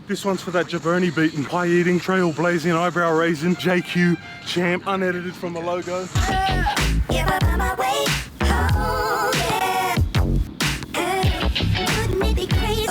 This one's for that jabroni beating, pie eating, trailblazing, eyebrow raising, JQ champ, unedited from the logo. Yeah, I'm on my way home, yeah. Wouldn't it be crazy?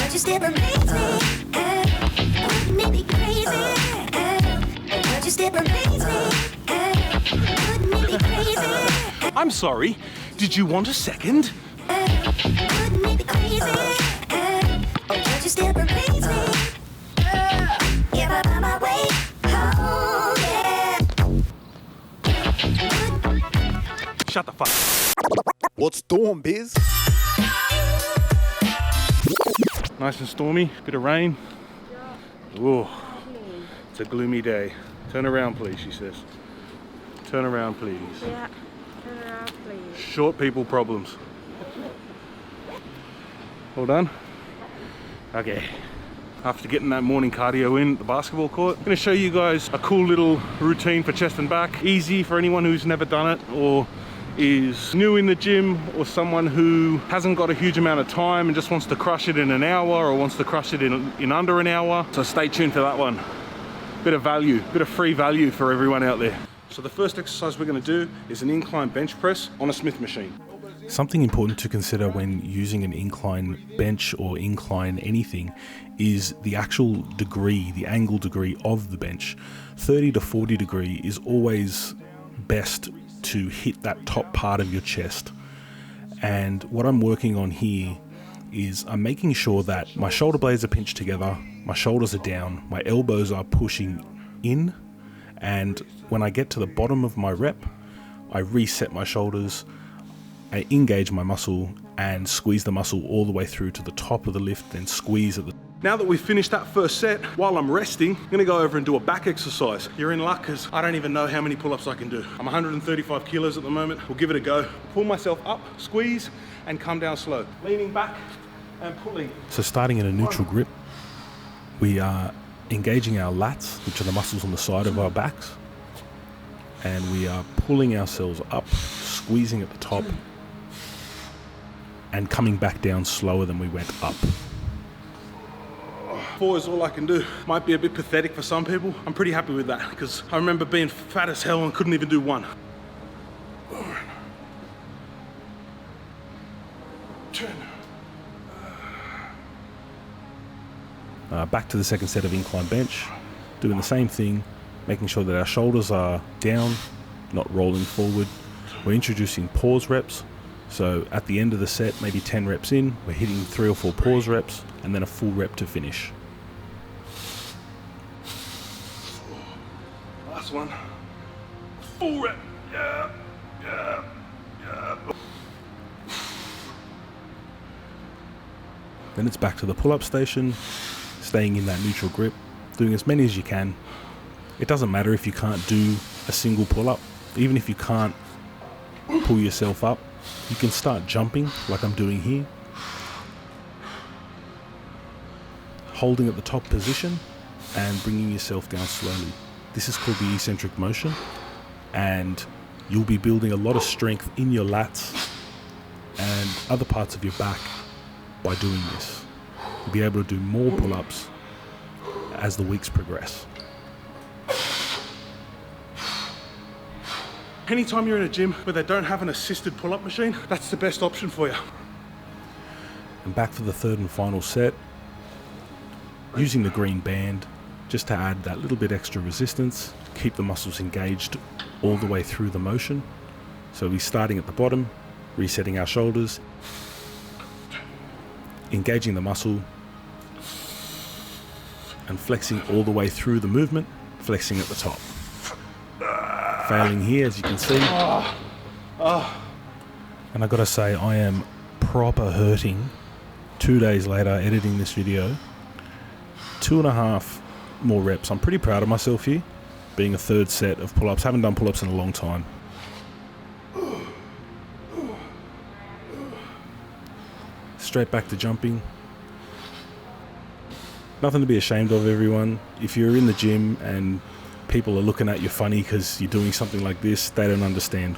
Would you still amaze me? Wouldn't it be crazy? Would you still amaze me? Wouldn't it be crazy? I'm sorry, did you want a second? Wouldn't it be crazy? Would you still amaze me? Yeah, I'm on my way home, yeah. Shut the fuck. What's doing, Biz? Nice and stormy, bit of rain. Ooh, it's a gloomy day. Turn around, please, she says. Turn around, please. Yeah, turn around, please. Short people problems. Hold on. Okay. After getting that morning cardio in at the basketball court, I'm going to show you guys a cool little routine for chest and back. Easy for anyone who's never done it or is new in the gym, or someone who hasn't got a huge amount of time and just wants to crush it in an hour or wants to crush it in under an hour. So stay tuned for that one. Bit of value, bit of free value for everyone out there. So the first exercise we're going to do is an incline bench press on a Smith machine. Something important to consider when using an incline bench or incline anything is the actual degree, the angle degree of the bench. 30 to 40 degree is always best to hit that top part of your chest. And what I'm working on here is I'm making sure that my shoulder blades are pinched together, my shoulders are down, my elbows are pushing in, and when I get to the bottom of my rep, I reset my shoulders, I engage my muscle and squeeze the muscle all the way through to the top of the lift, then squeeze at the... Now that we've finished that first set, while I'm resting, I'm gonna go over and do a back exercise. You're in luck because I don't even know how many pull-ups I can do. I'm 135 kilos at the moment. We'll give it a go. Pull myself up, squeeze, and come down slow. Leaning back and pulling. So starting in a neutral grip, we are engaging our lats, which are the muscles on the side of our backs, and we are pulling ourselves up, squeezing at the top, and coming back down slower than we went up. 4 is all I can do. Might be a bit pathetic for some people. I'm pretty happy with that because I remember being fat as hell and couldn't even do 1. Turn. Back to the second set of incline bench, doing the same thing, making sure that our shoulders are down, not rolling forward. We're introducing pause reps. So at the end of the set, maybe 10 reps in, we're hitting 3 or 4 pause reps and then a full rep to finish. Last one. Full rep. Yeah. Then it's back to the pull-up station, staying in that neutral grip, doing as many as you can. It doesn't matter if you can't do a single pull-up. Even if you can't pull yourself up, you can start jumping like I'm doing here. Holding at the top position and bringing yourself down slowly. This is called the eccentric motion, and you'll be building a lot of strength in your lats and other parts of your back by doing this. You'll be able to do more pull-ups as the weeks progress. Anytime you're in a gym where they don't have an assisted pull-up machine, that's the best option for you. And back for the third and final set, using the green band just to add that little bit extra resistance, keep the muscles engaged all the way through the motion. So we're starting at the bottom, resetting our shoulders, engaging the muscle, and flexing all the way through the movement, flexing at the top. Failing here, as you can see. And I gotta say, I am proper hurting 2 days later editing this video. 2.5 more reps. I'm pretty proud of myself here, being a third set of pull-ups. Haven't done pull-ups in a long time. Straight back to jumping. Nothing to be ashamed of, everyone. If you're in the gym and people are looking at you funny because you're doing something like this, they don't understand.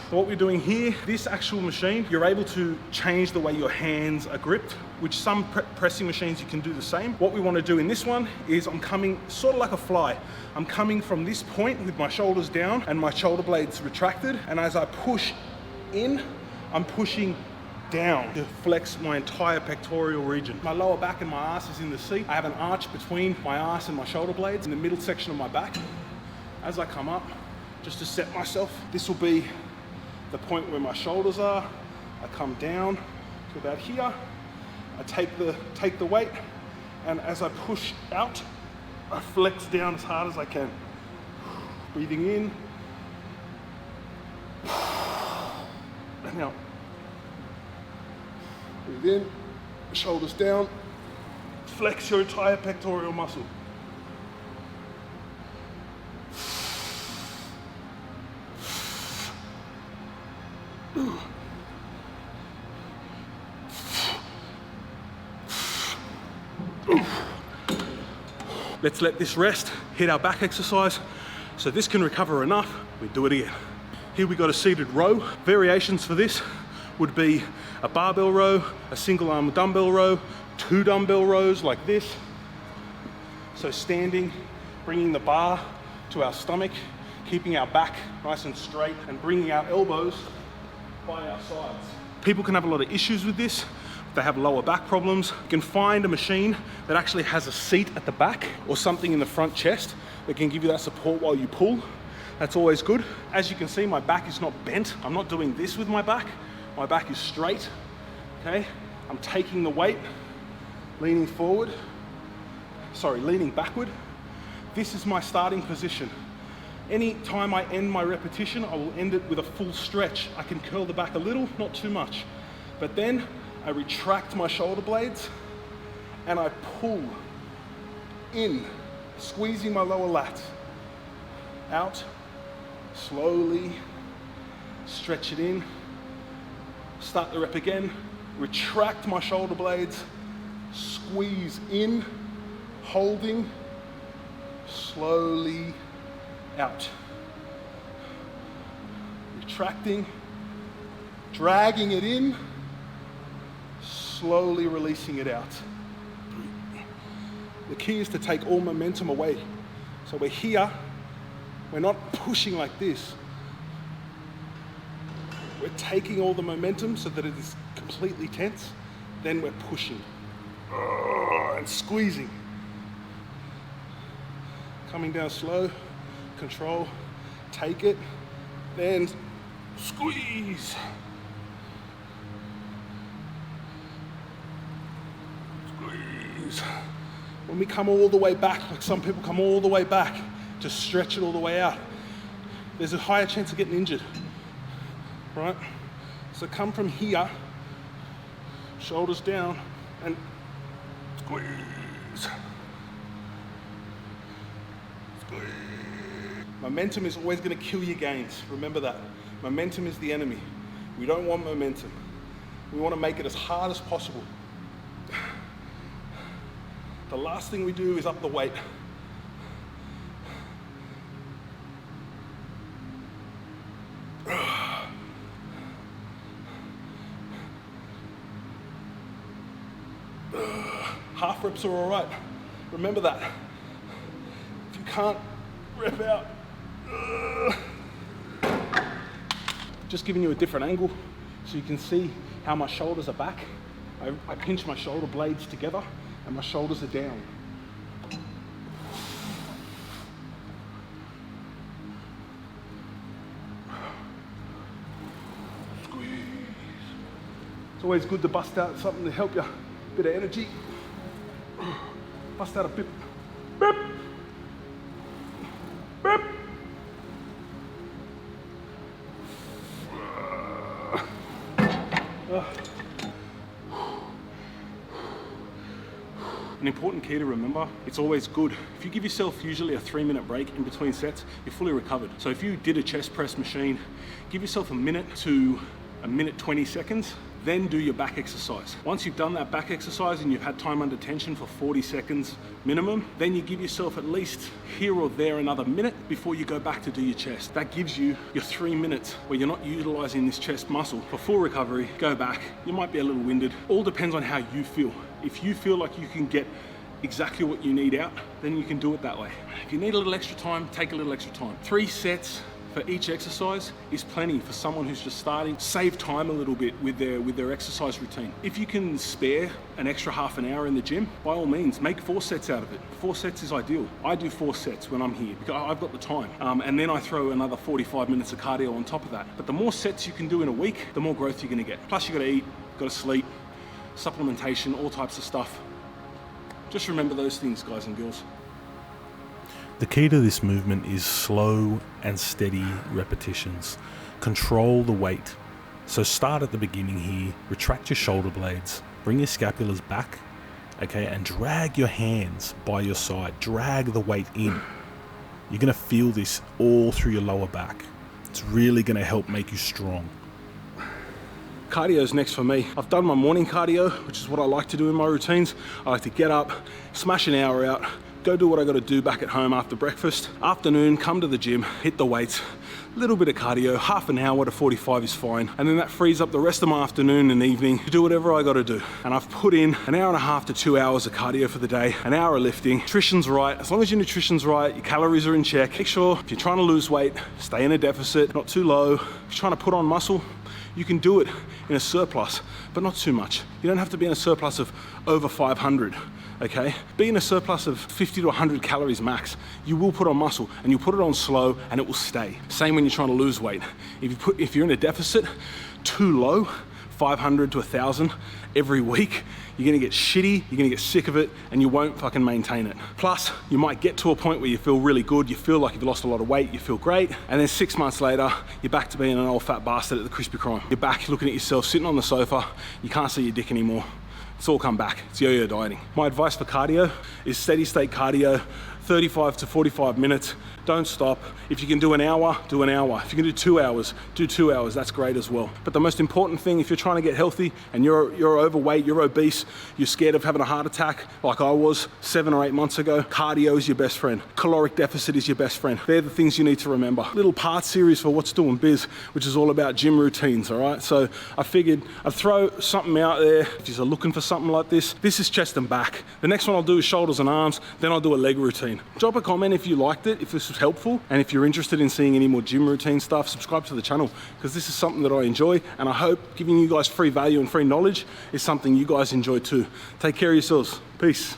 So what we're doing here, this actual machine, you're able to change the way your hands are gripped, which some pressing machines you can do the same. What we want to do in this one is I'm coming sort of like a fly. I'm coming from this point with my shoulders down and my shoulder blades retracted. And as I push in, I'm pushing down to flex my entire pectoral region. My lower back and my ass is in the seat. I have an arch between my ass and my shoulder blades in the middle section of my back. As I come up, just to set myself, this will be the point where my shoulders are. I come down to about here. I take the weight, and as I push out, I flex down as hard as I can. Breathing in, and out. Breathe in, shoulders down, flex your entire pectoral muscle. Let's let this rest, hit our back exercise. So this can recover enough, we do it again. Here we got a seated row. Variations for this would be a barbell row, a single arm dumbbell row, 2 dumbbell rows like this. So standing, bringing the bar to our stomach, keeping our back nice and straight, and bringing our elbows by our sides. People can have a lot of issues with this. They have lower back problems. You can find a machine that actually has a seat at the back or something in the front chest that can give you that support while you pull. That's always good. As you can see, my back is not bent. I'm not doing this with my back. My back is straight, okay? I'm taking the weight, leaning forward, leaning backward. This is my starting position. Any time I end my repetition, I will end it with a full stretch. I can curl the back a little, not too much. But then I retract my shoulder blades and I pull in, squeezing my lower lats. Out, slowly, stretch it in. Start the rep again, retract my shoulder blades, squeeze in, holding, slowly out. Retracting, dragging it in, slowly releasing it out. The key is to take all momentum away. So we're here, we're not pushing like this. We're taking all the momentum so that it is completely tense, then we're pushing and squeezing. Coming down slow, control, take it, then squeeze. Squeeze. When we come all the way back, like some people come all the way back, just stretch it all the way out, there's a higher chance of getting injured, right? So come from here, shoulders down, and squeeze. Squeeze. Momentum is always going to kill your gains. Remember that. Momentum is the enemy. We don't want momentum. We want to make it as hard as possible. The last thing we do is up the weight. Half reps are all right. Remember that. If you can't rep out, just giving you a different angle so you can see how my shoulders are back. I pinch my shoulder blades together and my shoulders are down. Squeeze. It's always good to bust out something to help you. Bit of energy. Bust out a bit. Beep. Beep. An important key to remember, it's always good. If you give yourself usually a 3-minute break in between sets, you're fully recovered. So if you did a chest press machine, give yourself a minute to a minute 20 seconds Then do your back exercise. Once you've done that back exercise and you've had time under tension for 40 seconds minimum, then you give yourself at least here or there another minute before you go back to do your chest. That gives you your 3 minutes where you're not utilizing this chest muscle. For full recovery, go back. You might be a little winded. All depends on how you feel. If you feel like you can get exactly what you need out, then you can do it that way. If you need a little extra time, take a little extra time. 3 sets for each exercise is plenty for someone who's just starting. Save time a little bit with their exercise routine. If you can spare an extra half an hour in the gym, by all means, make 4 sets out of it. 4 sets is ideal. I do 4 sets when I'm here because I've got the time. And then I throw another 45 minutes of cardio on top of that. But the more sets you can do in a week, the more growth you're gonna get. Plus you gotta eat, gotta sleep, supplementation, all types of stuff. Just remember those things, guys and girls. The key to this movement is slow and steady repetitions. Control the weight. So start at the beginning here, retract your shoulder blades, bring your scapulars back, okay, and drag your hands by your side. Drag the weight in. You're gonna feel this all through your lower back. It's really gonna help make you strong. Cardio's next for me. I've done my morning cardio, which is what I like to do in my routines. I like to get up, smash an hour out, go do what I gotta do back at home after breakfast. Afternoon, come to the gym, hit the weights, little bit of cardio, half an hour to 45 is fine. And then that frees up the rest of my afternoon and evening to do whatever I gotta do. And I've put in an hour and a half to 2 hours of cardio for the day, an hour of lifting. Nutrition's right. As long as your nutrition's right, your calories are in check. Make sure if you're trying to lose weight, stay in a deficit, not too low. If you're trying to put on muscle, you can do it in a surplus, but not too much. You don't have to be in a surplus of over 500. Okay, be in a surplus of 50 to 100 calories max. You will put on muscle, and you put it on slow, and it will stay. Same when you're trying to lose weight. If you're in a deficit, too low, 500 to 1,000 every week, you're gonna get shitty, you're gonna get sick of it, and you won't fucking maintain it. Plus, you might get to a point where you feel really good, you feel like you've lost a lot of weight, you feel great, and then 6 months later, you're back to being an old fat bastard at the Krispy Kreme. You're back looking at yourself, sitting on the sofa, you can't see your dick anymore. It's all come back. It's yo-yo dieting. My advice for cardio is steady state cardio, 35 to 45 minutes. Don't stop. If you can do an hour, do an hour. If you can do 2 hours, do 2 hours. That's great as well. But the most important thing, if you're trying to get healthy and you're overweight, you're obese, you're scared of having a heart attack like I was 7 or 8 months ago, cardio is your best friend. Caloric deficit is your best friend. They're the things you need to remember. Little part series for What's Doing Biz, which is all about gym routines, all right? So I figured I'd throw something out there. If you're looking for something like this is chest and back. The next one I'll do is shoulders and arms, then I'll do a leg routine. Drop a comment if you liked it, if this was helpful, and if you're interested in seeing any more gym routine stuff, subscribe to the channel, because this is something that I enjoy, and I hope giving you guys free value and free knowledge is something you guys enjoy too. Take care of yourselves. Peace.